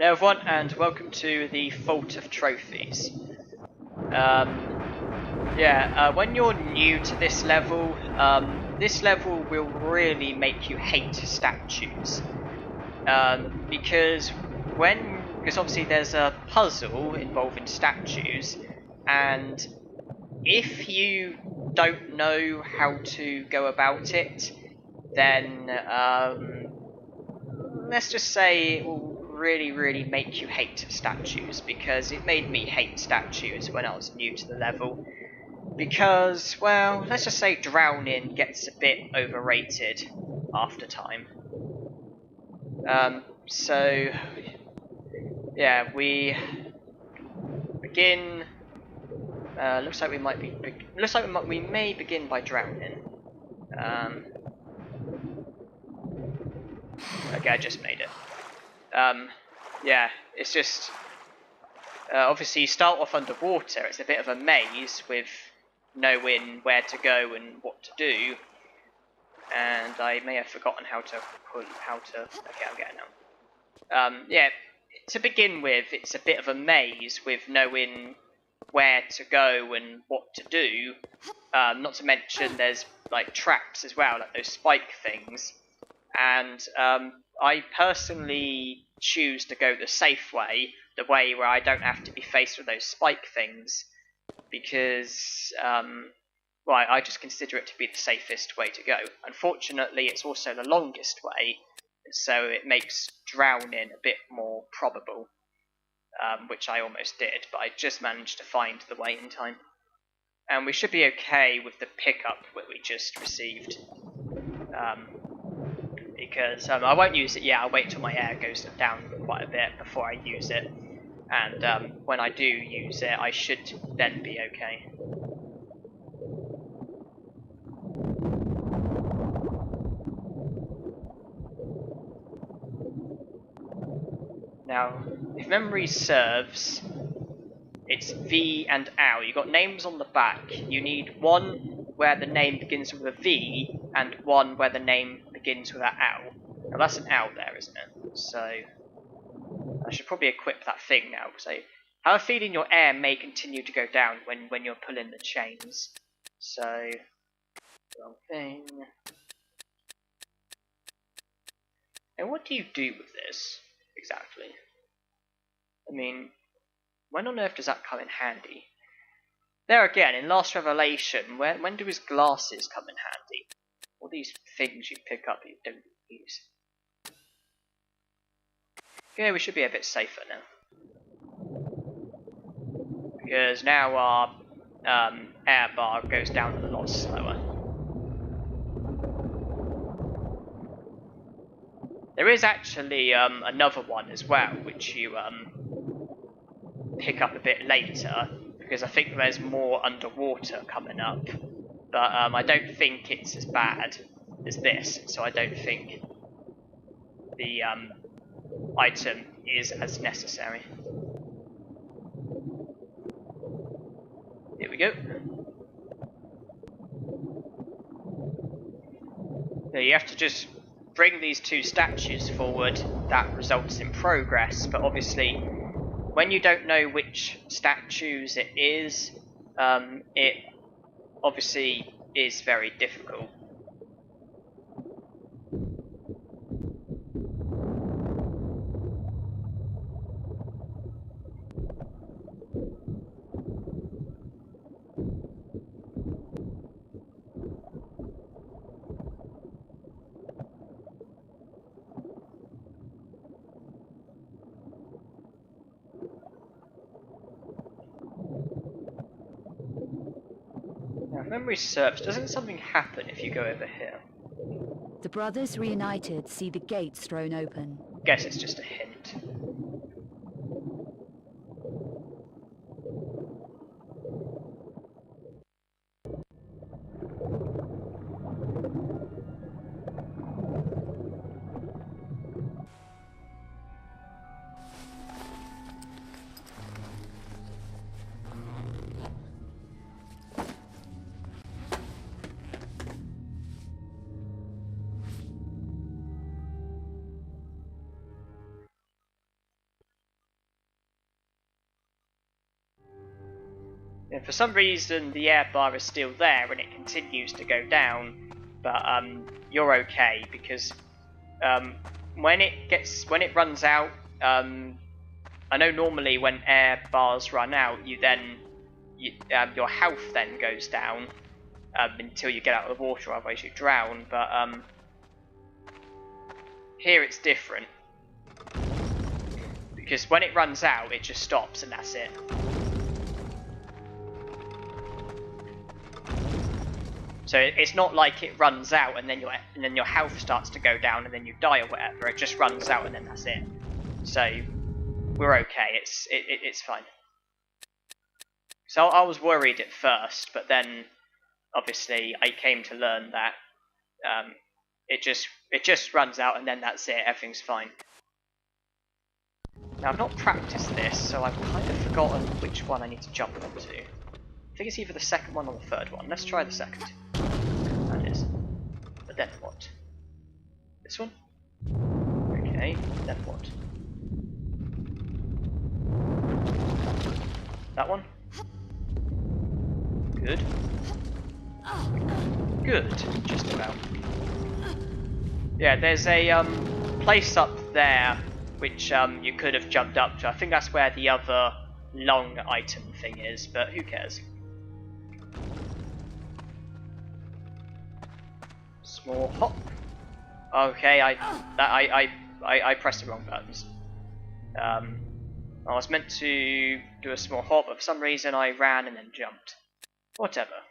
Hello everyone, and welcome to the Fault of Trophies. When you're new to this level will really make you hate statues. Because obviously there's a puzzle involving statues, and if you don't know how to go about it, then let's just say it will really make you hate statues, because it made me hate statues when I was new to the level. Because, well, let's just say drowning gets a bit overrated after time. We begin. Looks like we may begin by drowning. Okay, I just made it. It's just obviously you start off underwater. It's a bit of a maze with knowing where to go and what to do. And I may have forgotten how to. Okay, I'm getting now. To begin with, it's a bit of a maze with knowing where to go and what to do. Not to mention there's like traps as well, like those spike things. And I personally choose to go the safe way, the way where I don't have to be faced with those spike things, because I just consider it to be the safest way to go. Unfortunately, it's also the longest way, so it makes drowning a bit more probable, which I almost did, but I just managed to find the way in time. And we should be okay with the pickup that we just received. Because I won't use it yet. I'll wait till my air goes down quite a bit before I use it, and when I do use it, I should then be okay. Now, if memory serves, it's V and OW. You've got names on the back. You need one where the name begins with a V, and one where the name begins with an OW. Now that's an OW there, isn't it? So I should probably equip that thing now, because I have a feeling your air may continue to go down when you're pulling the chains. So, wrong thing. And what do you do with this, exactly? I mean, when on earth does that come in handy? There again, in Last Revelation, when do his glasses come in handy? All these things you pick up that you don't use. Okay, we should be a bit safer now. Because now our air bar goes down a lot slower. There is actually another one as well, which you pick up a bit later, because I think there's more underwater coming up. But I don't think it's as bad as this, so I don't think the item is as necessary. Here we go. Now you have to just bring these two statues forward. That results in progress, but obviously when you don't know which statues it is obviously is very difficult. Now, if memory serves, doesn't something happen if you go over here? The brothers reunited see the gates thrown open. Guess it's just a hint. And for some reason the air bar is still there and it continues to go down, but you're okay because when it runs out, I know normally when air bars run out, your health then goes down until you get out of the water, otherwise you drown. But here it's different because when it runs out, it just stops and that's it. So it's not like it runs out and then your health starts to go down and then you die or whatever. It just runs out and then that's it. So we're okay. It's fine. So I was worried at first, but then obviously I came to learn that it just runs out and then that's it. Everything's fine. Now I've not practiced this, so I've kind of forgotten which one I need to jump onto. I think it's either the second one or the third one. Let's try the second. That is. But then what? This one? Okay, then what? That one? Good. Good, just about. Yeah, there's a place up there which you could have jumped up to. I think that's where the other long item thing is, but who cares? Small hop. Okay, I pressed the wrong buttons. I was meant to do a small hop, but for some reason I ran and then jumped. Whatever.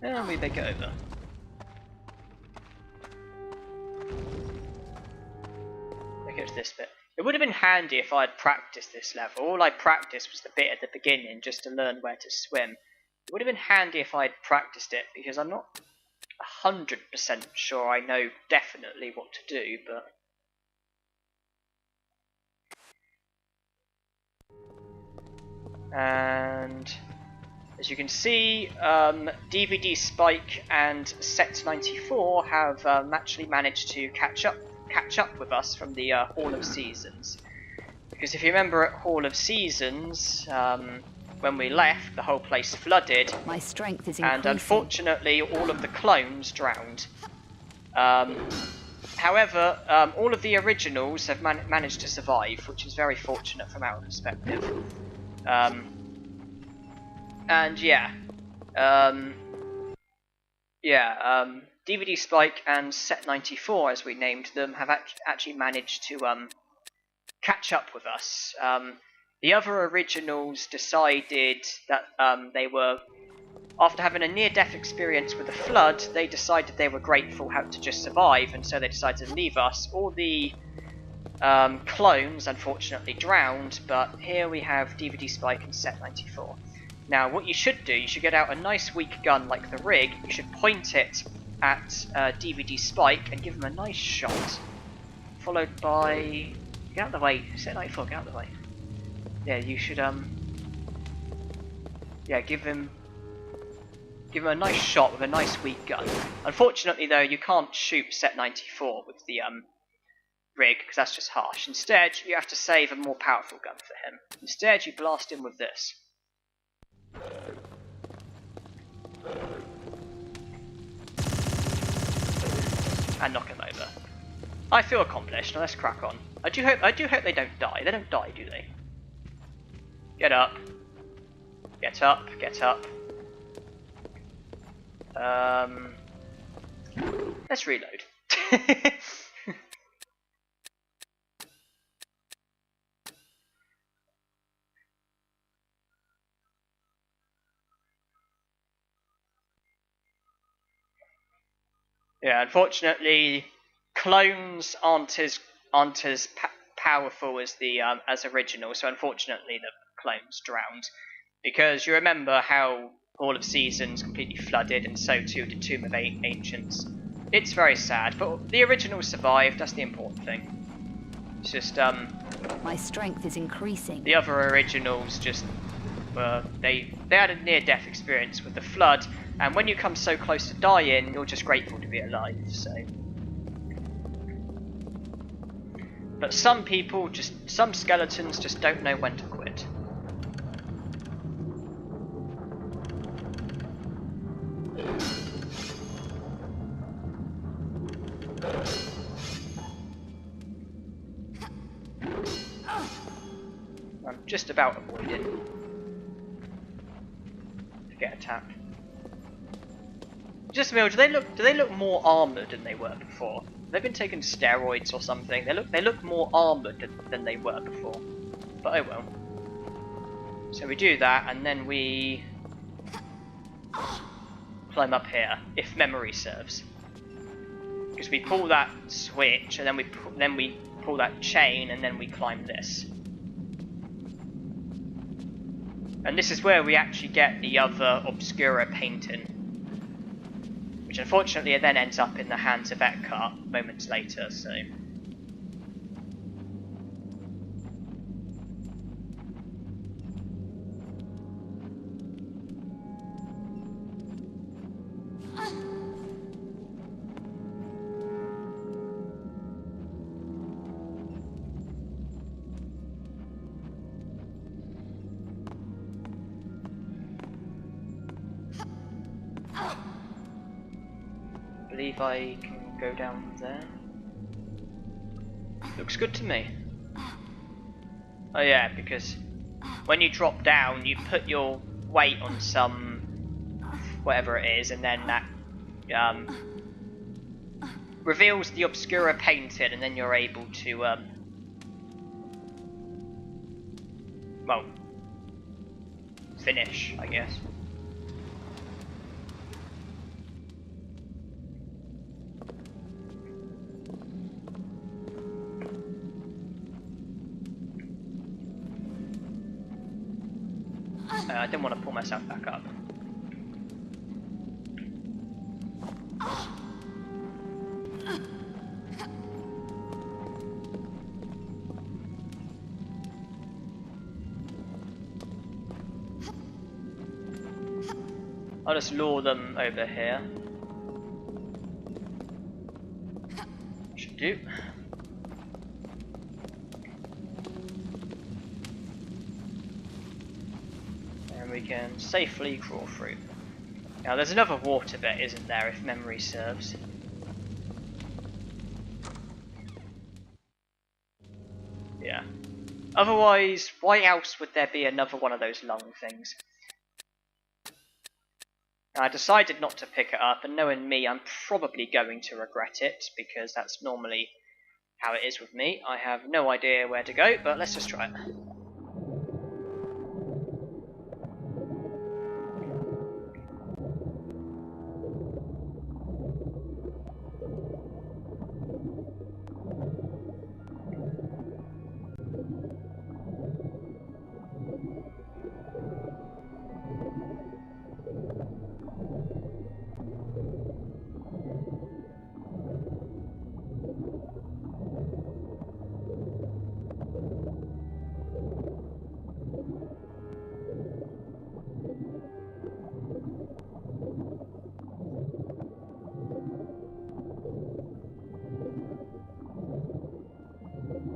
And we make it over. Make it to this bit. It would have been handy if I'd practiced this level. All I practiced was the bit at the beginning, just to learn where to swim. It would have been handy if I'd practiced it, because I'm not 100% sure I know definitely what to do, but... And... as you can see, DVD Spike and Set 94 have actually managed to catch up with us from the Hall of Seasons. Because if you remember at Hall of Seasons, when we left, the whole place flooded. My strength is increasing. And unfortunately, all of the clones drowned. However, all of the originals have managed to survive, which is very fortunate from our perspective. And yeah, DVD Spike and Set 94, as we named them, have actually managed to catch up with us. The other originals decided that they were, after having a near-death experience with the flood, they decided they were grateful how to just survive, and so they decided to leave us. All the clones, unfortunately, drowned, but here we have DVD Spike and Set 94. Now, what you should do, you should get out a nice weak gun like the rig, you should point it at DVD Spike and give him a nice shot. Followed by... get out of the way, Set 94, get out of the way. Yeah, you should, yeah, give him a nice shot with a nice weak gun. Unfortunately, though, you can't shoot Set 94 with the, rig, because that's just harsh. Instead, you have to save a more powerful gun for him. Instead, you blast him with this. and knock them over. I feel accomplished. Now let's crack on. I do hope they don't die. They don't die, do they? Get up. Get up. Get up. Let's reload. Yeah, unfortunately, clones aren't as powerful as the as original. So unfortunately, the clones drowned. Because you remember how all of Seasons completely flooded, and so too did Tomb of Ancients. It's very sad, but the original survived. That's the important thing. It's just My strength is increasing. the other originals just they had a near-death experience with the flood, and when you come so close to dying, you're just grateful to be alive. So, but some skeletons just don't know when to quit. I'm just about avoiding to get attacked. Just a minute, do they look more armoured than they were before? They've been taking steroids or something. They look more armoured than they were before. But oh well. So we do that, and then we climb up here, if memory serves. Because we pull that switch, and then we pull that chain, and then we climb this. And this is where we actually get the other Obscura painting, which unfortunately then ends up in the hands of Eckhart moments later. So. I believe I can go down there. Looks good to me. Oh yeah, because when you drop down, you put your weight on some whatever it is, and then that reveals the Obscura painting, and then you're able to well, finish, I guess. I didn't want to pull myself back up. I'll just lure them over here. Should do. And we can safely crawl through. Now there's another water bit, isn't there, if memory serves? Yeah. Otherwise, why else would there be another one of those lung things? I decided not to pick it up, and knowing me, I'm probably going to regret it, because that's normally how it is with me. I have no idea where to go, but let's just try it.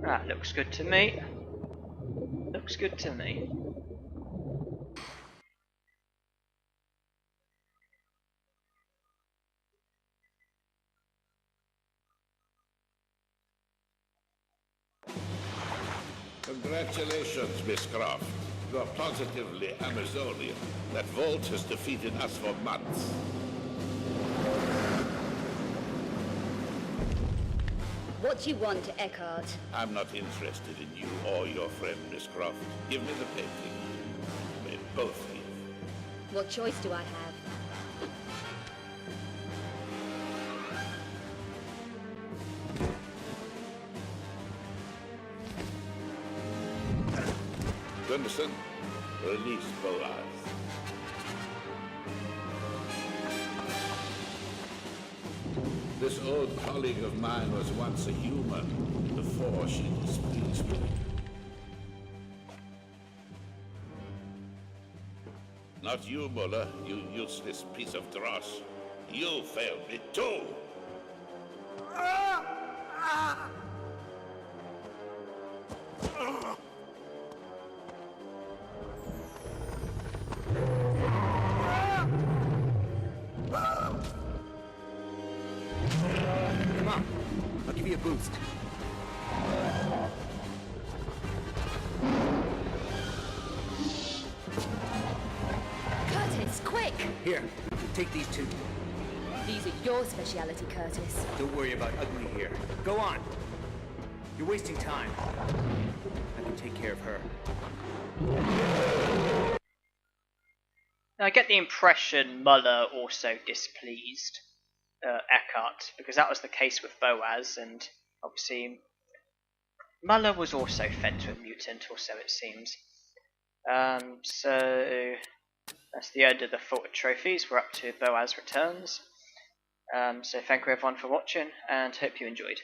That looks good to me. Looks good to me. Congratulations, Miss Croft. You're positively Amazonian. That vault has defeated us for months. What do you want, Eckhart? I'm not interested in you or your friend, Miss Croft. Give me the painting. You may both leave. What choice do I have? Gunderson, release Boaz. This old colleague of mine was once a human, before she displeased me. Not you, Muller, you useless piece of dross. You failed me too! Come on, I'll give you a boost. Curtis, quick! Here, take these two. These are your speciality, Curtis. Don't worry about ugly here. Go on. You're wasting time. I can take care of her. Now, I get the impression Muller also displeased Eckhart, because that was the case with Boaz, and obviously Muller was also fed to a mutant, or so it seems. So that's the end of the Thought Trophies. We're up to Boaz Returns. So thank you everyone for watching, and hope you enjoyed.